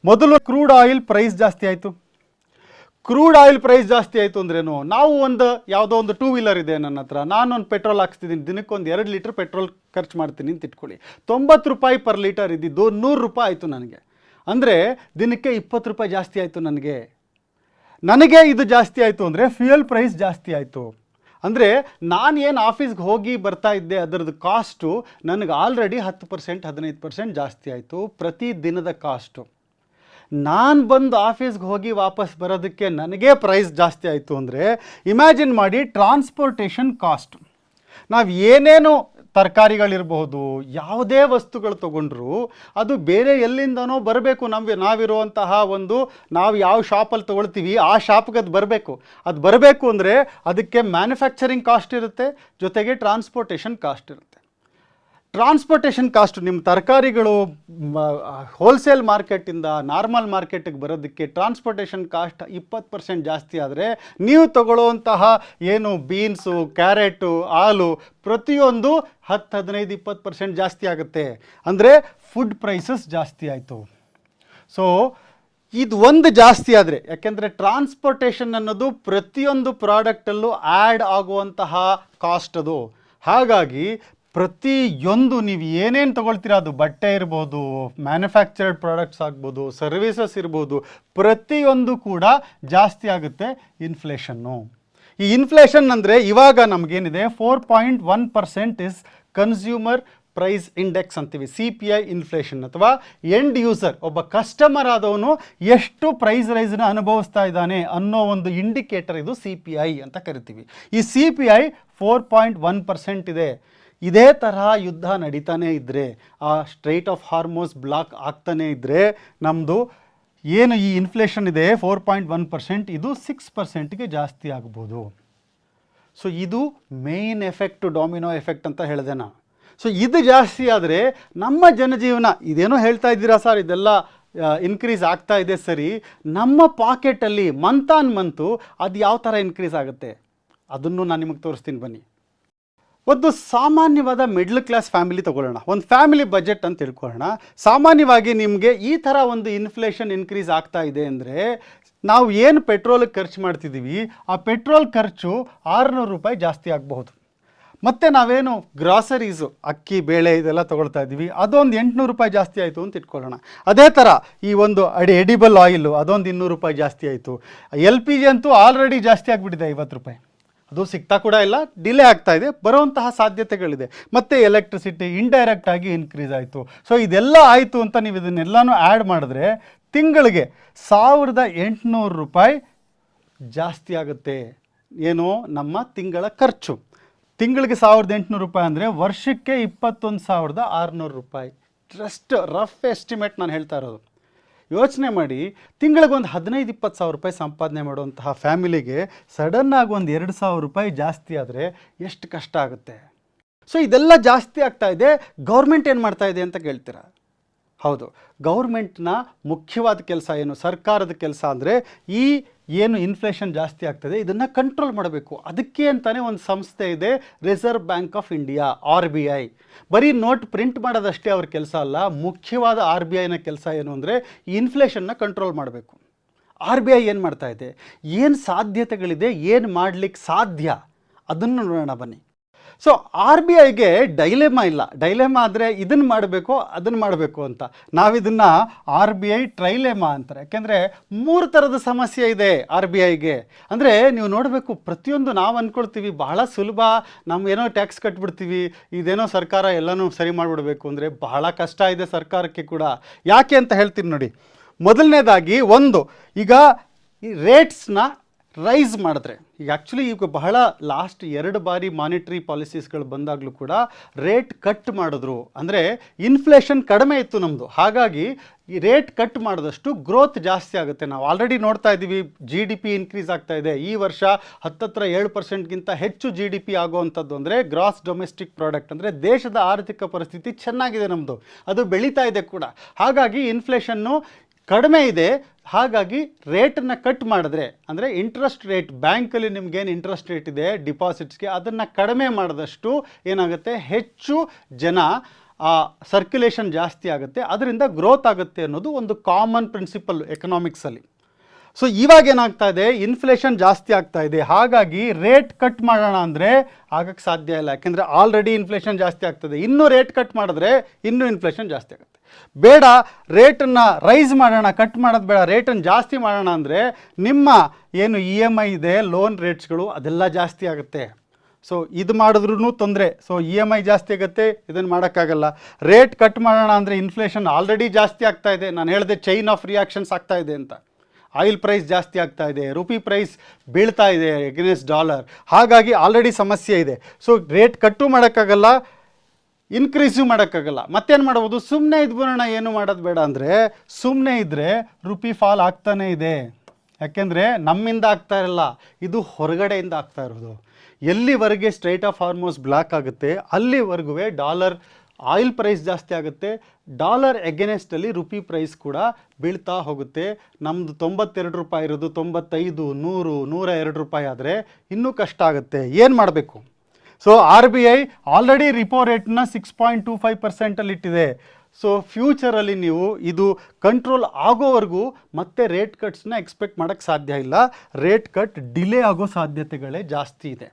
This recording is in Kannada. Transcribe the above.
ಮೊದಲು ಕ್ರೂಡ್ ಆಯಿಲ್ ಪ್ರೈಸ್ ಜಾಸ್ತಿ ಆಯಿತು. ಕ್ರೂಡ್ ಆಯಿಲ್ ಪ್ರೈಸ್ ಜಾಸ್ತಿ ಆಯಿತು ಅಂದ್ರೇನು, ನಾವು ಯಾವುದೋ ಒಂದು 2 ವೀಲರ್ ಇದೆ ನನ್ನ ಹತ್ರ, ನಾನೊಂದು ಪೆಟ್ರೋಲ್ ಹಾಕ್ಸ್ತಿದ್ದೀನಿ, ದಿನಕ್ಕೆ ಒಂದು 2 ಲೀಟ್ರ್ ಪೆಟ್ರೋಲ್ ಖರ್ಚು ಮಾಡ್ತೀನಿ ಅಂತ ಇಟ್ಕೊಳ್ಳಿ. 90 ರೂಪಾಯಿ ಪರ್ ಲೀಟರ್ ಇದ್ದಿದ್ದು 100 ರೂಪಾಯಿ ಆಯಿತು ನನಗೆ. ಅಂದರೆ ದಿನಕ್ಕೆ 20 ರೂಪಾಯಿ ಜಾಸ್ತಿ ಆಯಿತು ನನಗೆ ಇದು ಜಾಸ್ತಿ ಆಯಿತು ಅಂದರೆ ಫ್ಯೂಯಲ್ ಪ್ರೈಸ್ ಜಾಸ್ತಿ ಆಯಿತು. ಅಂದರೆ ನಾನು ಏನು ಆಫೀಸ್ಗೆ ಹೋಗಿ ಬರ್ತಾ ಇದ್ದೆ ಅದರದ್ದು ಕಾಸ್ಟು ನನಗೆ ಆಲ್ರೆಡಿ 10% 15% ಜಾಸ್ತಿ ಆಯಿತು ಪ್ರತಿ ದಿನದ ಕಾಸ್ಟು. ನಾನು ಬಂದು ಆಫೀಸ್ಗೆ ಹೋಗಿ ವಾಪಸ್ ಬರೋದಕ್ಕೆ ನನಗೆ ಪ್ರೈಸ್ ಜಾಸ್ತಿ ಆಯಿತು ಅಂದರೆ ಇಮ್ಯಾಜಿನ್ ಮಾಡಿ ಟ್ರಾನ್ಸ್ಪೋರ್ಟೇಷನ್ ಕಾಸ್ಟ್. ನಾವು ಏನೇನು ತರಕಾರಿಗಳಿರಬಹುದು, ಯಾವುದೇ ವಸ್ತುಗಳು ತೊಗೊಂಡ್ರು ಅದು ಬೇರೆ ಎಲ್ಲಿಂದನೋ ಬರಬೇಕು. ನಾವಿರುವಂತಹ ನಾವು ಯಾವ ಶಾಪಲ್ಲಿ ತೊಗೊಳ್ತೀವಿ ಆ ಶಾಪ್ಗೆ ಅದು ಬರಬೇಕು ಅಂದರೆ ಅದಕ್ಕೆ ಮ್ಯಾನುಫ್ಯಾಕ್ಚರಿಂಗ್ ಕಾಸ್ಟ್ ಇರುತ್ತೆ, ಜೊತೆಗೆ ಟ್ರಾನ್ಸ್ಪೋರ್ಟೇಷನ್ ಕಾಸ್ಟ್ ಇರುತ್ತೆ. ಟ್ರಾನ್ಸ್ಪೋರ್ಟೇಷನ್ ಕಾಸ್ಟ್ ನಿಮ್ಮ ತರಕಾರಿಗಳು ಹೋಲ್ಸೇಲ್ ಮಾರ್ಕೆಟಿಂದ ನಾರ್ಮಲ್ ಮಾರ್ಕೆಟಿಗೆ ಬರೋದಕ್ಕೆ ಟ್ರಾನ್ಸ್ಪೋರ್ಟೇಷನ್ ಕಾಸ್ಟ್ 20% ಜಾಸ್ತಿ ಆದರೆ ನೀವು ತಗೊಳ್ಳುವಂತಹ ಏನು ಬೀನ್ಸು, ಕ್ಯಾರೆಟು, ಆಲು ಪ್ರತಿಯೊಂದು 10, 15, 20% ಜಾಸ್ತಿ ಆಗುತ್ತೆ. ಅಂದರೆ ಫುಡ್ ಪ್ರೈಸಸ್ ಜಾಸ್ತಿ ಆಯಿತು. ಸೊ ಇದು ಒಂದು ಜಾಸ್ತಿ ಆದರೆ, ಯಾಕೆಂದರೆ ಟ್ರಾನ್ಸ್ಪೋರ್ಟೇಷನ್ ಅನ್ನೋದು ಪ್ರತಿಯೊಂದು ಪ್ರಾಡಕ್ಟಲ್ಲೂ ಆ್ಯಡ್ ಆಗುವಂತಹ ಕಾಸ್ಟ್ ಅದು. ಹಾಗಾಗಿ ಪ್ರತಿಯೊಂದು ನೀವು ಏನೇನು ತೊಗೊಳ್ತೀರ, ಅದು ಬಟ್ಟೆ ಇರ್ಬೋದು, ಮ್ಯಾನುಫ್ಯಾಕ್ಚರ್ಡ್ ಪ್ರಾಡಕ್ಟ್ಸ್ ಆಗ್ಬೋದು, ಸರ್ವಿಸಸ್ ಇರ್ಬೋದು, ಪ್ರತಿಯೊಂದು ಕೂಡ ಜಾಸ್ತಿ ಆಗುತ್ತೆ ಇನ್ಫ್ಲೇಷನ್ನು. ಈ ಇನ್ಫ್ಲೇಷನ್ ಅಂದರೆ ಇವಾಗ ನಮಗೇನಿದೆ 4.1% ಇಸ್ ಕನ್ಸ್ಯೂಮರ್ ಪ್ರೈಸ್ ಇಂಡೆಕ್ಸ್ ಅಂತೀವಿ, CPI ಇನ್ಫ್ಲೇಷನ್. ಅಥವಾ ಎಂಡ್ ಯೂಸರ್, ಒಬ್ಬ ಕಸ್ಟಮರ್ ಆದವನು ಎಷ್ಟು ಪ್ರೈಸ್ ರೈಸ್ನ ಅನುಭವಿಸ್ತಾ ಇದ್ದಾನೆ ಅನ್ನೋ ಒಂದು ಇಂಡಿಕೇಟರ್ ಇದು CPI ಅಂತ ಕರಿತೀವಿ. ಈ CPI 4.1% ಇದೆ. ಇದೇ ತರಹ ಯುದ್ಧ ನಡೀತಾನೆ ಇದ್ದರೆ, ಆ ಸ್ಟ್ರೈಟ್ ಆಫ್ ಹಾರ್ಮೋಸ್ ಬ್ಲಾಕ್ ಆಗ್ತಾನೆ ಇದ್ದರೆ ನಮ್ಮದು ಏನು ಈ ಇನ್ಫ್ಲೇಷನ್ ಇದೆ 4.1%, ಇದು 6%ಗೆ ಜಾಸ್ತಿ ಆಗ್ಬೋದು. ಸೊ ಇದು ಮೇನ್ ಎಫೆಕ್ಟು, ಡಾಮಿನೋ ಎಫೆಕ್ಟ್ ಅಂತ ಹೇಳಿದೆ ನಾನು. ಸೊ ಇದು ಜಾಸ್ತಿ ಆದರೆ ನಮ್ಮ ಜನಜೀವನ, ಇದೇನೋ ಹೇಳ್ತಾ ಇದ್ದೀರಾ ಸರ್ ಇದೆಲ್ಲ ಇನ್ಕ್ರೀಸ್ ಆಗ್ತಾ ಇದೆ ಸರಿ, ನಮ್ಮ ಪಾಕೆಟಲ್ಲಿ ಮಂತ್ ಆನ್ ಮಂತು ಅದು ಯಾವ ಥರ ಇನ್ಕ್ರೀಸ್ ಆಗುತ್ತೆ ಅದನ್ನು ನಾನು ನಿಮಗೆ ತೋರಿಸ್ತೀನಿ ಬನ್ನಿ. ಒಂದು ಸಾಮಾನ್ಯವಾದ ಮಿಡ್ಲ್ ಕ್ಲಾಸ್ ಫ್ಯಾಮಿಲಿ ತೊಗೊಳ್ಳೋಣ, ಒಂದು ಫ್ಯಾಮಿಲಿ ಬಜೆಟ್ ಅಂತ ತಿಳ್ಕೊಳ್ಳೋಣ. ಸಾಮಾನ್ಯವಾಗಿ ನಿಮಗೆ ಈ ಥರ ಒಂದು ಇನ್ಫ್ಲೇಷನ್ ಇನ್ಕ್ರೀಸ್ ಆಗ್ತಾ ಇದೆ ಅಂದರೆ ನಾವು ಏನು ಪೆಟ್ರೋಲಿಗೆ ಖರ್ಚು ಮಾಡ್ತಿದ್ದೀವಿ ಆ ಪೆಟ್ರೋಲ್ ಖರ್ಚು 600 ರೂಪಾಯಿ ಜಾಸ್ತಿ ಆಗಬಹುದು. ಮತ್ತು ನಾವೇನು ಗ್ರಾಸರೀಸು, ಅಕ್ಕಿ, ಬೇಳೆ ಇದೆಲ್ಲ ತೊಗೊಳ್ತಾ ಇದ್ದೀವಿ, ಅದೊಂದು 800 ರೂಪಾಯಿ ಜಾಸ್ತಿ ಆಯಿತು ಅಂತ ಇಟ್ಕೊಳ್ಳೋಣ. ಅದೇ ಥರ ಈ ಒಂದು ಎಡಿಬಲ್ ಆಯಿಲು ಅದೊಂದು 200 ರೂಪಾಯಿ ಜಾಸ್ತಿ ಆಯಿತು. LPG ಅಂತೂ ಆಲ್ರೆಡಿ ಜಾಸ್ತಿ ಆಗಿಬಿಟ್ಟಿದೆ 50 ರೂಪಾಯಿ, ಅದು ಸಿಗ್ತಾ ಕೂಡ ಇಲ್ಲ, ಡಿಲೇ ಆಗ್ತಾ ಇದೆ, ಬರುವಂತಹ ಸಾಧ್ಯತೆಗಳಿದೆ. ಮತ್ತು ಎಲೆಕ್ಟ್ರಿಸಿಟಿ ಇಂಡೈರೆಕ್ಟಾಗಿ ಇನ್ಕ್ರೀಸ್ ಆಯಿತು. ಸೊ ಇದೆಲ್ಲ ಆಯಿತು ಅಂತ ನೀವು ಇದನ್ನೆಲ್ಲನೂ ಆ್ಯಡ್ ಮಾಡಿದ್ರೆ ತಿಂಗಳಿಗೆ 1800 ರೂಪಾಯಿ ಜಾಸ್ತಿ ಆಗುತ್ತೆ. ಏನು ನಮ್ಮ ತಿಂಗಳ ಖರ್ಚು. ತಿಂಗಳಿಗೆ 1800 ರೂಪಾಯಿ ಅಂದರೆ ವರ್ಷಕ್ಕೆ 21,600 ರೂಪಾಯಿ. ಜಸ್ಟ್ ರಫ್ ಎಸ್ಟಿಮೇಟ್ ನಾನು ಹೇಳ್ತಾ ಇರೋದು. ಯೋಚನೆ ಮಾಡಿ, ತಿಂಗಳಿಗೆ ಒಂದು 15-20 ಸಾವಿರ ರೂಪಾಯಿ ಸಂಪಾದನೆ ಮಾಡುವಂತಹ ಫ್ಯಾಮಿಲಿಗೆ ಸಡನ್ನಾಗಿ ಒಂದು 2,000 ರೂಪಾಯಿ ಜಾಸ್ತಿ ಆದರೆ ಎಷ್ಟು ಕಷ್ಟ ಆಗುತ್ತೆ. ಸೊ ಇದೆಲ್ಲ ಜಾಸ್ತಿ ಆಗ್ತಾ ಇದೆ. ಗೌರ್ಮೆಂಟ್ ಏನು ಮಾಡ್ತಾ ಇದೆ ಅಂತ ಕೇಳ್ತೀರಾ? ಹೌದು, ಗೌರ್ಮೆಂಟ್ನ ಮುಖ್ಯವಾದ ಕೆಲಸ ಏನು, ಸರ್ಕಾರದ ಕೆಲಸ ಅಂದರೆ ಈ ಏನು ಇನ್ಫ್ಲೇಷನ್ ಜಾಸ್ತಿ ಆಗ್ತದೆ ಇದನ್ನು ಕಂಟ್ರೋಲ್ ಮಾಡಬೇಕು. ಅದಕ್ಕೆ ಅಂತಲೇ ಒಂದು ಸಂಸ್ಥೆ ಇದೆ, reserve bank of India, RBI. ಬರೀ ನೋಟ್ ಪ್ರಿಂಟ್ ಮಾಡೋದಷ್ಟೇ ಅವ್ರ ಕೆಲಸ ಅಲ್ಲ, ಮುಖ್ಯವಾದ RBIನ ಕೆಲಸ ಏನು ಅಂದರೆ ಈ ಇನ್ಫ್ಲೇಷನ್ನ ಕಂಟ್ರೋಲ್ ಮಾಡಬೇಕು. RBI ಏನು ಮಾಡ್ತಾ ಇದೆ, ಏನು ಸಾಧ್ಯತೆಗಳಿದೆ, ಏನು ಮಾಡಲಿಕ್ಕೆ ಸಾಧ್ಯ ಅದನ್ನು ನೋಡೋಣ ಬನ್ನಿ. ಸೊ RBIಗೆ ಡೈಲೆಮಾ ಇಲ್ಲ. ಡೈಲೆಮಾ ಆದರೆ ಇದನ್ನು ಮಾಡಬೇಕು ಅದನ್ನು ಮಾಡಬೇಕು ಅಂತ. ನಾವಿದನ್ನು RBI ಟ್ರೈಲೆಮಾ ಅಂತಾರೆ. ಯಾಕೆಂದರೆ 3 ಥರದ ಸಮಸ್ಯೆ ಇದೆ RBIಗೆ. ಅಂದರೆ ನೀವು ನೋಡಬೇಕು, ಪ್ರತಿಯೊಂದು ನಾವು ಅಂದ್ಕೊಳ್ತೀವಿ ಬಹಳ ಸುಲಭ, ಏನೋ ಟ್ಯಾಕ್ಸ್ ಕಟ್ಬಿಡ್ತೀವಿ, ಇದೇನೋ ಸರ್ಕಾರ ಎಲ್ಲನೂ ಸರಿ ಮಾಡಿಬಿಡಬೇಕು ಅಂದರೆ ಬಹಳ ಕಷ್ಟ ಇದೆ ಸರ್ಕಾರಕ್ಕೆ ಕೂಡ. ಯಾಕೆ ಅಂತ ಹೇಳ್ತೀನಿ ನೋಡಿ. ಮೊದಲನೇದಾಗಿ ಈಗ ಈ ರೇಟ್ಸ್ನ ರೈಸ್ ಮಾಡಿದ್ರೆ, ಈಗ ಆ್ಯಕ್ಚುಲಿ ಈಗ ಬಹಳ ಲಾಸ್ಟ್ 2 ಬಾರಿ ಮಾನಿಟ್ರಿ ಪಾಲಿಸೀಸ್ಗಳು ಬಂದಾಗಲೂ ಕೂಡ ರೇಟ್ ಕಟ್ ಮಾಡಿದ್ರು. ಅಂದರೆ ಇನ್ಫ್ಲೇಷನ್ ಕಡಿಮೆ ಇತ್ತು ನಮ್ಮದು, ಹಾಗಾಗಿ ಈ ರೇಟ್ ಕಟ್ ಮಾಡಿದಷ್ಟು ಗ್ರೋತ್ ಜಾಸ್ತಿ ಆಗುತ್ತೆ. ನಾವು ಆಲ್ರೆಡಿ ನೋಡ್ತಾ ಇದ್ದೀವಿ, GDP ಇನ್ಕ್ರೀಸ್ ಆಗ್ತಾ ಇದೆ. ಈ ವರ್ಷ 7% ಹೆಚ್ಚು GDP ಆಗುವಂಥದ್ದು ಅಂದರೆ ಗ್ರಾಸ್ ಡೊಮೆಸ್ಟಿಕ್ ಪ್ರಾಡಕ್ಟ್, ಅಂದರೆ ದೇಶದ ಆರ್ಥಿಕ ಪರಿಸ್ಥಿತಿ ಚೆನ್ನಾಗಿದೆ ನಮ್ಮದು, ಅದು ಬೆಳೀತಾ ಇದೆ ಕೂಡ. ಹಾಗಾಗಿ ಇನ್ಫ್ಲೇಷನ್ನು ಕಡಿಮೆ ಇದೆ. ಹಾಗಾಗಿ ರೇಟನ್ನು ಕಟ್ ಮಾಡಿದ್ರೆ, ಅಂದರೆ ಇಂಟ್ರೆಸ್ಟ್ ರೇಟ್, ಬ್ಯಾಂಕಲ್ಲಿ ನಿಮಗೇನು ಇಂಟ್ರೆಸ್ಟ್ ರೇಟ್ ಇದೆ ಡಿಪಾಸಿಟ್ಸ್ಗೆ, ಅದನ್ನು ಕಡಿಮೆ ಮಾಡಿದಷ್ಟು ಏನಾಗುತ್ತೆ, ಹೆಚ್ಚು ಜನ ಸರ್ಕ್ಯುಲೇಷನ್ ಜಾಸ್ತಿ ಆಗುತ್ತೆ, ಅದರಿಂದ ಗ್ರೋತ್ ಆಗುತ್ತೆ ಅನ್ನೋದು ಒಂದು ಕಾಮನ್ ಪ್ರಿನ್ಸಿಪಲ್ ಎಕನಾಮಿಕ್ಸಲ್ಲಿ. ಸೊ ಇವಾಗ ಏನಾಗ್ತಾ ಇದೆ, ಇನ್ಫ್ಲೇಷನ್ ಜಾಸ್ತಿ ಆಗ್ತಾ ಇದೆ, ಹಾಗಾಗಿ ರೇಟ್ ಕಟ್ ಮಾಡೋಣ ಅಂದರೆ ಆಗಕ್ಕೆ ಸಾಧ್ಯ ಇಲ್ಲ. ಯಾಕೆಂದರೆ ಆಲ್ರೆಡಿ ಇನ್ಫ್ಲೇಷನ್ ಜಾಸ್ತಿ ಆಗ್ತದೆ, ಇನ್ನೂ ರೇಟ್ ಕಟ್ ಮಾಡಿದ್ರೆ ಇನ್ನೂ ಇನ್ಫ್ಲೇಷನ್ ಜಾಸ್ತಿ ಆಗುತ್ತೆ. ಬೇಡ, ರೇಟನ್ನು ರೈಸ್ ಮಾಡೋಣ, ಕಟ್ ಮಾಡೋದು ಬೇಡ, ರೇಟನ್ನು ಜಾಸ್ತಿ ಮಾಡೋಣ ಅಂದರೆ ನಿಮ್ಮ ಏನು EMI ಇದೆ, ಲೋನ್ ರೇಟ್ಸ್ಗಳು ಅದೆಲ್ಲ ಜಾಸ್ತಿ ಆಗುತ್ತೆ. ಸೊ ಇದು ಮಾಡಿದ್ರೂ ತೊಂದರೆ. ಸೊ EMI ಜಾಸ್ತಿ ಆಗುತ್ತೆ, ಇದನ್ನು ಮಾಡೋಕ್ಕಾಗಲ್ಲ. ರೇಟ್ ಕಟ್ ಮಾಡೋಣ ಅಂದರೆ ಇನ್ಫ್ಲೇಷನ್ ಆಲ್ರೆಡಿ ಜಾಸ್ತಿ ಆಗ್ತಾ ಇದೆ. ನಾನು ಹೇಳಿದೆ ಚೈನ್ ಆಫ್ ರಿಯಾಕ್ಷನ್ಸ್ ಆಗ್ತಾ ಇದೆ ಅಂತ. ಆಯಿಲ್ ಪ್ರೈಸ್ ಜಾಸ್ತಿ ಆಗ್ತಾ ಇದೆ, ರುಪಿ ಪ್ರೈಸ್ ಬೀಳ್ತಾ ಇದೆ ಎಗೇನ್ಸ್ಟ್ ಡಾಲರ್, ಹಾಗಾಗಿ ಆಲ್ರೆಡಿ ಸಮಸ್ಯೆ ಇದೆ. ಸೊ ರೇಟ್ ಕಟ್ಟು ಮಾಡೋಕ್ಕಾಗಲ್ಲ, ಇನ್ಕ್ರೀಸು ಮಾಡೋಕ್ಕಾಗಲ್ಲ. ಮತ್ತೇನು ಮಾಡ್ಬೋದು, ಸುಮ್ಮನೆ ಇದ್ಬಿಡೋಣ, ಏನು ಮಾಡೋದು ಬೇಡ ಅಂದರೆ ಸುಮ್ಮನೆ ಇದ್ದರೆ ರುಪಿ ಫಾಲ್ ಆಗ್ತಾನೇ ಇದೆ. ಯಾಕೆಂದರೆ ನಮ್ಮಿಂದ ಆಗ್ತಾ ಇರಲ್ಲ, ಇದು ಹೊರಗಡೆಯಿಂದ ಆಗ್ತಾ ಇರೋದು. ಎಲ್ಲಿವರೆಗೆ ಸ್ಟ್ರೈಟ್ ಆಫ್ ಹಾರ್ಮೋಸ್ ಬ್ಲಾಕ್ ಆಗುತ್ತೆ ಅಲ್ಲಿವರೆಗೂ ಡಾಲರ್ ಆಯಿಲ್ ಪ್ರೈಸ್ ಜಾಸ್ತಿ ಆಗುತ್ತೆ, ಡಾಲರ್ ಎಗೇನೆಸ್ಟಲ್ಲಿ ರುಪಿ ಪ್ರೈಸ್ ಕೂಡ ಬೀಳ್ತಾ ಹೋಗುತ್ತೆ. ನಮ್ಮದು 92 ರೂಪಾಯಿ ಇರೋದು 95, 100, 102 ರೂಪಾಯಿ ಆದರೆ ಇನ್ನೂ ಕಷ್ಟ ಆಗುತ್ತೆ. ಏನು ಮಾಡಬೇಕು? ಸೊ RBI ಆಲ್ರೆಡಿ ರಿಪೋ ರೇಟ್ನ 6.25% ಇಟ್ಟಿದೆ. ಸೊ ಫ್ಯೂಚರಲ್ಲಿ ನೀವು ಇದು ಕಂಟ್ರೋಲ್ ಆಗೋವರೆಗೂ ಮತ್ತೆ ರೇಟ್ ಕಟ್ಸ್ನ ಎಕ್ಸ್ಪೆಕ್ಟ್ ಮಾಡೋಕ್ಕೆ ಸಾಧ್ಯ ಇಲ್ಲ. ರೇಟ್ ಕಟ್ ಡಿಲೇ ಆಗೋ ಸಾಧ್ಯತೆಗಳೇ ಜಾಸ್ತಿ ಇದೆ.